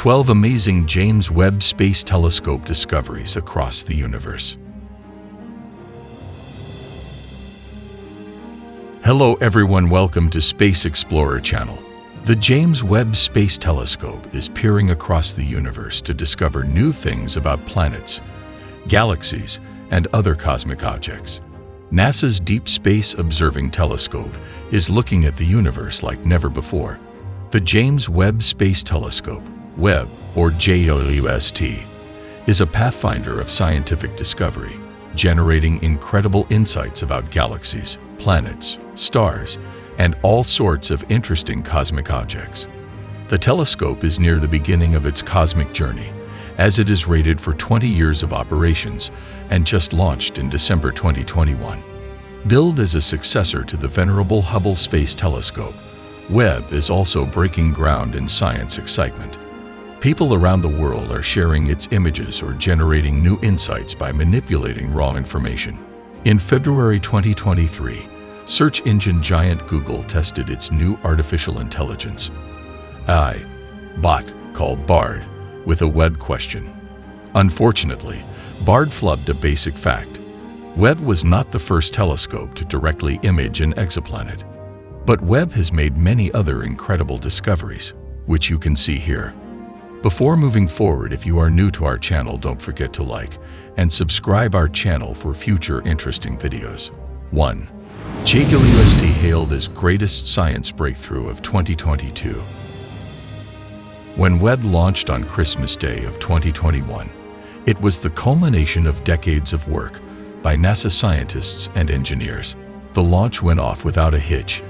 12 amazing James Webb Space Telescope discoveries across the universe. Hello everyone, welcome to Space Explorer channel. The James Webb Space Telescope is peering across the universe to discover new things about planets, galaxies, and other cosmic objects. NASA's Deep Space Observing Telescope is looking at the universe like never before. The James Webb Space Telescope, Webb, or JWST, is a pathfinder of scientific discovery, generating incredible insights about galaxies, planets, stars, and all sorts of interesting cosmic objects. The telescope is near the beginning of its cosmic journey, as it is rated for 20 years of operations and just launched in December 2021. Billed as a successor to the venerable Hubble Space Telescope, Webb is also breaking ground in science excitement. People around the world are sharing its images or generating new insights by manipulating raw information. In February 2023, search engine giant Google tested its new artificial intelligence AI bot called Bard with a Webb question. Unfortunately, Bard flubbed a basic fact. Webb was not the first telescope to directly image an exoplanet. But Webb has made many other incredible discoveries, which you can see here. Before moving forward, if you are new to our channel, don't forget to like and subscribe our channel for future interesting videos. 1. JWST hailed as greatest science breakthrough of 2022. When Webb launched on Christmas Day of 2021, it was the culmination of decades of work by NASA scientists and engineers. The launch went off without a hitch,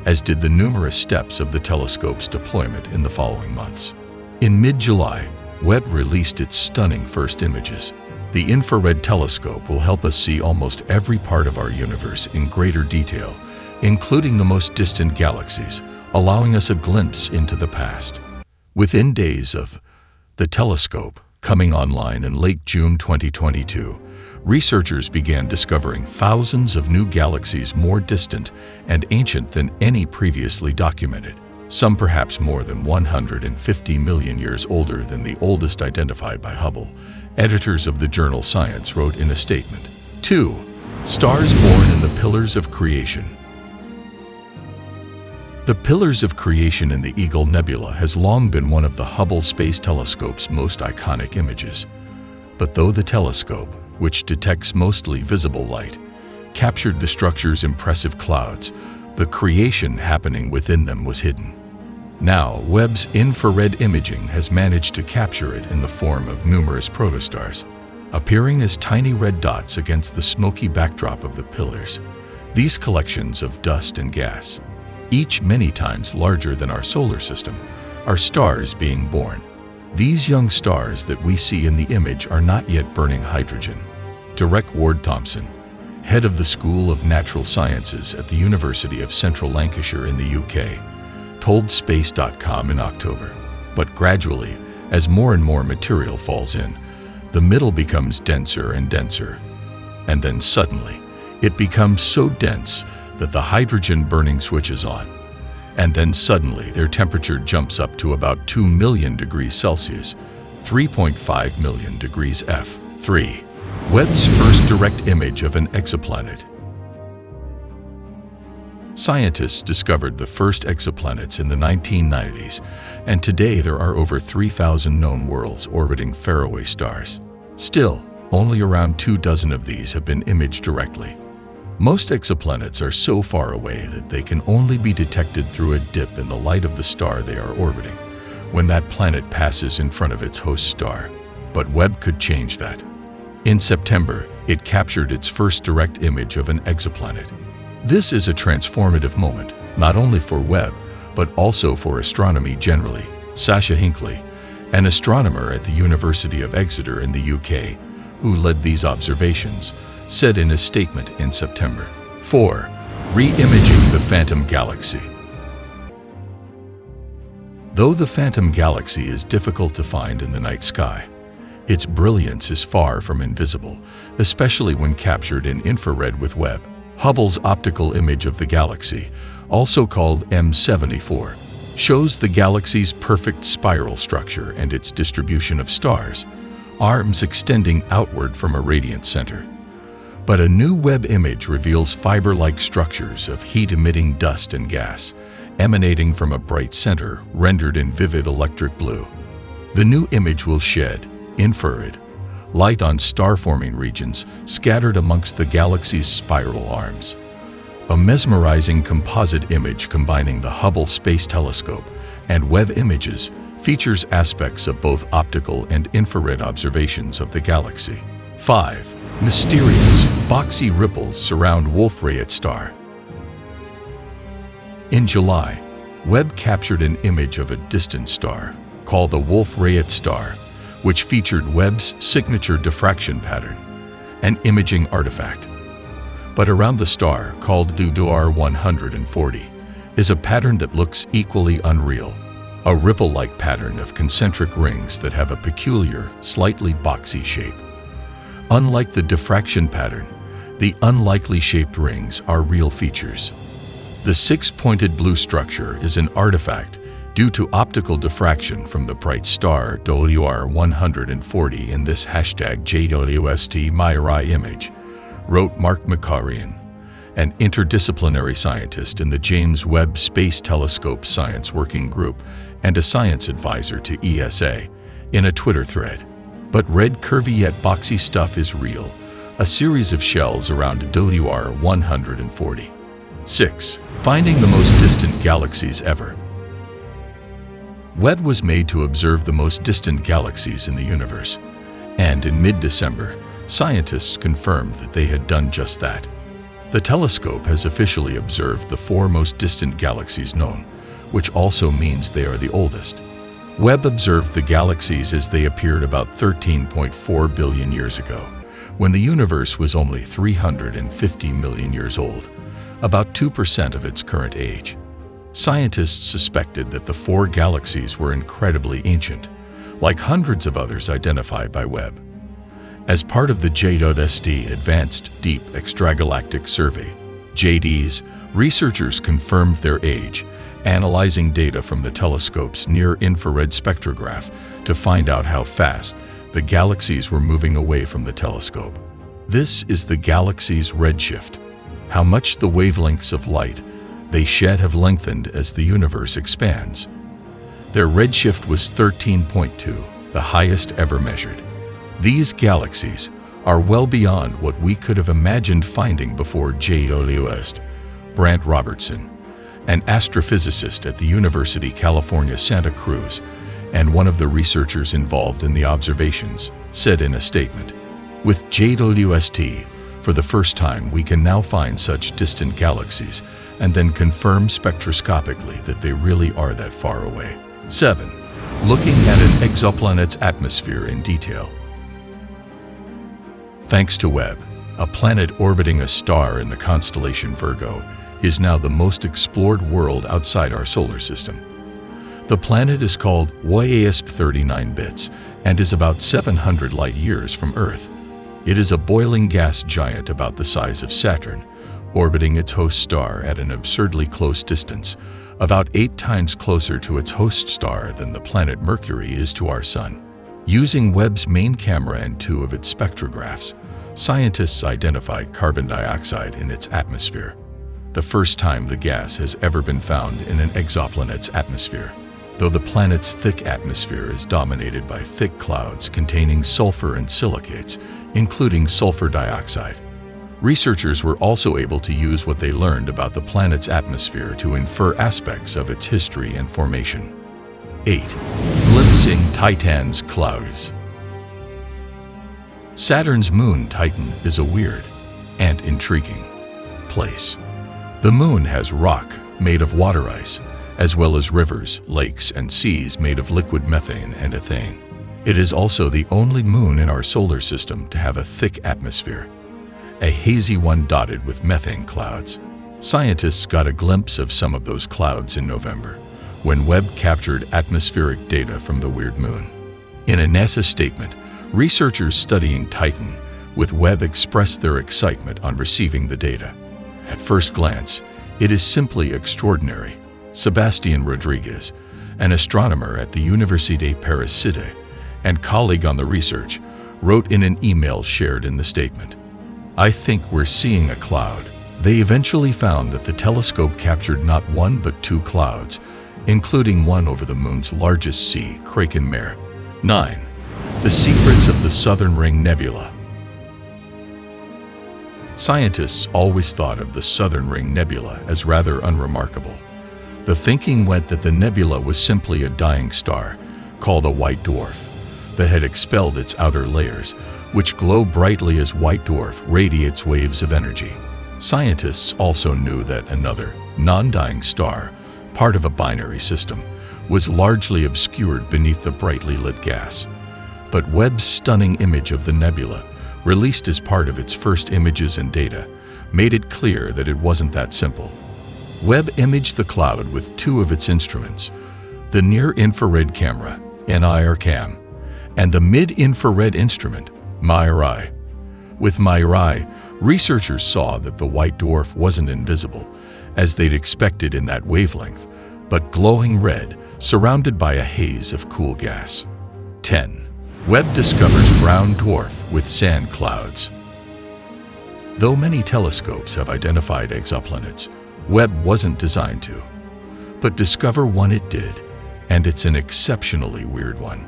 as did the numerous steps of the telescope's deployment in the following months. In mid-July, Webb released its stunning first images. The infrared telescope will help us see almost every part of our universe in greater detail, including the most distant galaxies, allowing us a glimpse into the past. Within days of the telescope coming online in late June 2022, researchers began discovering thousands of new galaxies more distant and ancient than any previously documented, some perhaps more than 150 million years older than the oldest identified by Hubble, editors of the journal Science wrote in a statement. 2. Stars born in the Pillars of Creation. The Pillars of Creation in the Eagle Nebula has long been one of the Hubble Space Telescope's most iconic images. But though the telescope, which detects mostly visible light, captured the structure's impressive clouds, the creation happening within them was hidden. Now, Webb's infrared imaging has managed to capture it in the form of numerous protostars, appearing as tiny red dots against the smoky backdrop of the pillars. These collections of dust and gas, each many times larger than our solar system, are stars being born. These young stars that we see in the image are not yet burning hydrogen. Derek Ward-Thompson, head of the School of Natural Sciences at the University of Central Lancashire in the UK, told Space.com in October. But gradually, as more and more material falls in, the middle becomes denser and denser. And then suddenly, it becomes so dense that the hydrogen burning switches on. And then suddenly their temperature jumps up to about 2 million degrees Celsius, 3.5 million degrees F. 3. Webb's first direct image of an exoplanet. Scientists discovered the first exoplanets in the 1990s, and today there are over 3,000 known worlds orbiting faraway stars. Still, only around 24 of these have been imaged directly. Most exoplanets are so far away that they can only be detected through a dip in the light of the star they are orbiting, when that planet passes in front of its host star. But Webb could change that. In September, it captured its first direct image of an exoplanet. This is a transformative moment, not only for Webb, but also for astronomy generally. Sasha Hinckley, an astronomer at the University of Exeter in the UK, who led these observations, said in a statement in September. 4. Re-imaging the Phantom Galaxy. Though the Phantom Galaxy is difficult to find in the night sky, its brilliance is far from invisible, especially when captured in infrared with Webb. Hubble's optical image of the galaxy, also called M74, shows the galaxy's perfect spiral structure and its distribution of stars, arms extending outward from a radiant center. But a new Webb image reveals fiber-like structures of heat-emitting dust and gas, emanating from a bright center rendered in vivid electric blue. The new image will shed infrared light on star-forming regions scattered amongst the galaxy's spiral arms. A mesmerizing composite image combining the Hubble Space Telescope and Webb images features aspects of both optical and infrared observations of the galaxy. 5. Mysterious, boxy ripples surround Wolf-RAYET star. In July, Webb captured an image of a distant star called the Wolf-RAYET star, which featured Webb's signature diffraction pattern, an imaging artifact. But around the star, called DWARF 140, is a pattern that looks equally unreal, a ripple-like pattern of concentric rings that have a peculiar, slightly boxy shape. Unlike the diffraction pattern, the unlikely shaped rings are real features. The six-pointed blue structure is an artifact due to optical diffraction from the bright star DWARF 140 in this #JWST MyRAY image, wrote Mark Makarian, an interdisciplinary scientist in the James Webb Space Telescope Science Working Group and a science advisor to ESA, in a Twitter thread. But red curvy yet boxy stuff is real, a series of shells around DWARF 140. 6. Finding the most distant galaxies ever. Webb was made to observe the most distant galaxies in the universe, and in mid-December, scientists confirmed that they had done just that. The telescope has officially observed the 4 most distant galaxies known, which also means they are the oldest. Webb observed the galaxies as they appeared about 13.4 billion years ago, when the universe was only 350 million years old, about 2% of its current age. Scientists suspected that the 4 galaxies were incredibly ancient, like hundreds of others identified by Webb. As part of the JWST Advanced Deep Extragalactic Survey, JDS, researchers confirmed their age, analyzing data from the telescope's near-infrared spectrograph to find out how fast the galaxies were moving away from the telescope. This is the galaxy's redshift, how much the wavelengths of light they shed have lengthened as the universe expands. Their redshift was 13.2, the highest ever measured. These galaxies are well beyond what we could have imagined finding before JWST. Brant Robertson, an astrophysicist at the University of California, Santa Cruz, and one of the researchers involved in the observations, said in a statement, "With JWST, for the first time we can now find such distant galaxies and then confirm spectroscopically that they really are that far away." 7. Looking at an exoplanet's atmosphere in detail. Thanks to Webb, a planet orbiting a star in the constellation Virgo is now the most explored world outside our solar system. The planet is called WOLF-RAYET 39 bits and is about 700 light-years from Earth. It is a boiling gas giant about the size of Saturn, orbiting its host star at an absurdly close distance, about 8 times closer to its host star than the planet Mercury is to our Sun. Using Webb's main camera and 2 of its spectrographs, scientists identified carbon dioxide in its atmosphere, the first time the gas has ever been found in an exoplanet's atmosphere. Though the planet's thick atmosphere is dominated by thick clouds containing sulfur and silicates, including sulfur dioxide, researchers were also able to use what they learned about the planet's atmosphere to infer aspects of its history and formation. 8. Glimpsing Titan's clouds. Saturn's moon Titan is a weird and intriguing place. The moon has rock made of water ice, as well as rivers, lakes, and seas made of liquid methane and ethane. It is also the only moon in our solar system to have a thick atmosphere, a hazy one dotted with methane clouds. Scientists got a glimpse of some of those clouds in November, when Webb captured atmospheric data from the weird moon. In a NASA statement, researchers studying Titan with Webb expressed their excitement on receiving the data. At first glance, it is simply extraordinary, Sebastián Rodríguez, an astronomer at the Université Paris Cité and colleague on the research, wrote in an email shared in the statement, "I think we're seeing a cloud." They eventually found that the telescope captured not one but two clouds, including one over the Moon's largest sea, Kraken Mare. 9. The secrets of the Southern Ring Nebula. Scientists always thought of the Southern Ring Nebula as rather unremarkable. The thinking went that the nebula was simply a dying star, called a white dwarf, that had expelled its outer layers, which glow brightly as white dwarf radiates waves of energy. Scientists also knew that another, non-dying star, part of a binary system, was largely obscured beneath the brightly lit gas. But Webb's stunning image of the nebula, released as part of its first images and data, made it clear that it wasn't that simple. Webb imaged the cloud with two of its instruments, the near-infrared camera, NIR-CAM, and the mid-infrared instrument, MIRI. With MIRI, researchers saw that the white dwarf wasn't invisible, as they'd expected in that wavelength, but glowing red, surrounded by a haze of cool gas. 10. Webb discovers brown dwarf with sand clouds. Though many telescopes have identified exoplanets, Webb wasn't designed to. But discover one it did, and it's an exceptionally weird one.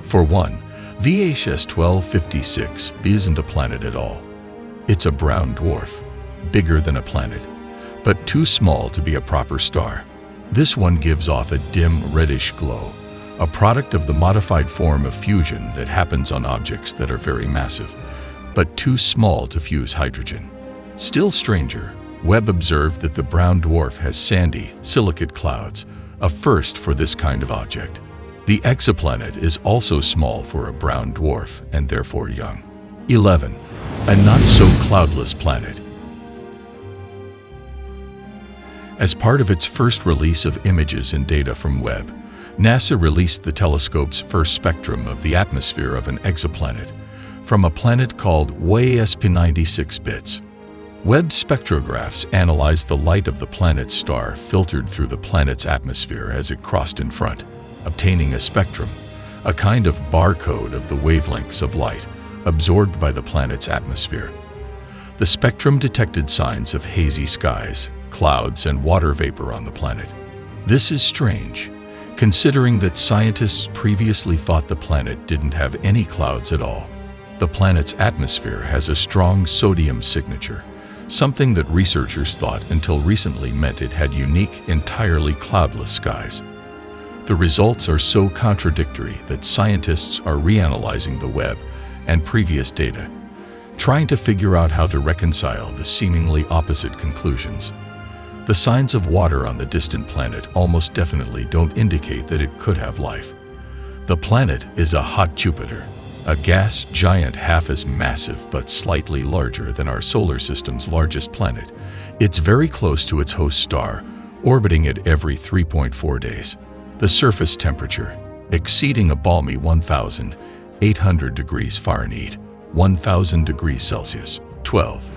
For one, WHS 1256 isn't a planet at all. It's a brown dwarf, bigger than a planet, but too small to be a proper star. This one gives off a dim reddish glow, a product of the modified form of fusion that happens on objects that are very massive, but too small to fuse hydrogen. Still stranger, Webb observed that the brown dwarf has sandy, silicate clouds, a first for this kind of object. The exoplanet is also small for a brown dwarf and therefore young. 11. A not-so-cloudless planet. As part of its first release of images and data from Webb, NASA released the telescope's first spectrum of the atmosphere of an exoplanet from a planet called WASP 96 bits. Webb's spectrographs analyzed the light of the planet's star filtered through the planet's atmosphere as it crossed in front, obtaining a spectrum, a kind of barcode of the wavelengths of light absorbed by the planet's atmosphere. The spectrum detected signs of hazy skies, clouds, and water vapor on the planet. This is strange, considering that scientists previously thought the planet didn't have any clouds at all. The planet's atmosphere has a strong sodium signature, something that researchers thought until recently meant it had unique, entirely cloudless skies. The results are so contradictory that scientists are reanalyzing the Webb and previous data, trying to figure out how to reconcile the seemingly opposite conclusions. The signs of water on the distant planet almost definitely don't indicate that it could have life. The planet is a hot Jupiter, a gas giant half as massive but slightly larger than our solar system's largest planet. It's very close to its host star, orbiting it every 3.4 days. The surface temperature, exceeding a balmy 1,800 degrees Fahrenheit, 1,000 degrees Celsius. 12.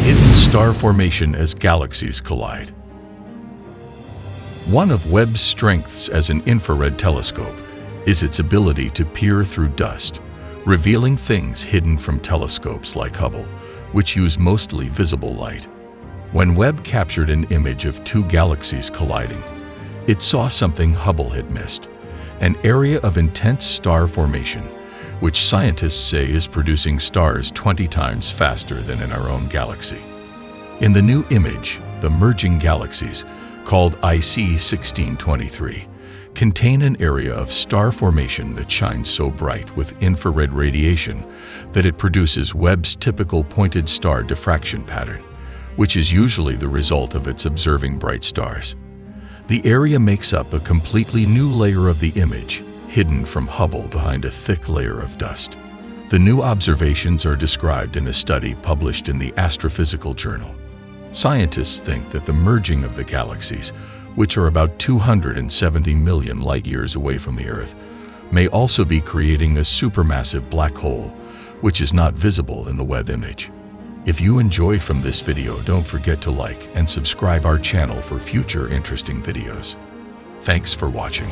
Hidden star formation as galaxies collide. One of Webb's strengths as an infrared telescope is its ability to peer through dust, revealing things hidden from telescopes like Hubble, which use mostly visible light. When Webb captured an image of two galaxies colliding, it saw something Hubble had missed, an area of intense star formation, which scientists say is producing stars 20 times faster than in our own galaxy. In the new image, the merging galaxies, called IC 1623, contain an area of star formation that shines so bright with infrared radiation that it produces Webb's typical pointed star diffraction pattern, which is usually the result of its observing bright stars. The area makes up a completely new layer of the image, hidden from Hubble behind a thick layer of dust. The new observations are described in a study published in the Astrophysical Journal. Scientists think that the merging of the galaxies, which are about 270 million light-years away from the Earth, may also be creating a supermassive black hole, which is not visible in the Webb image. If you enjoy from this video, don't forget to like and subscribe our channel for future interesting videos. Thanks for watching.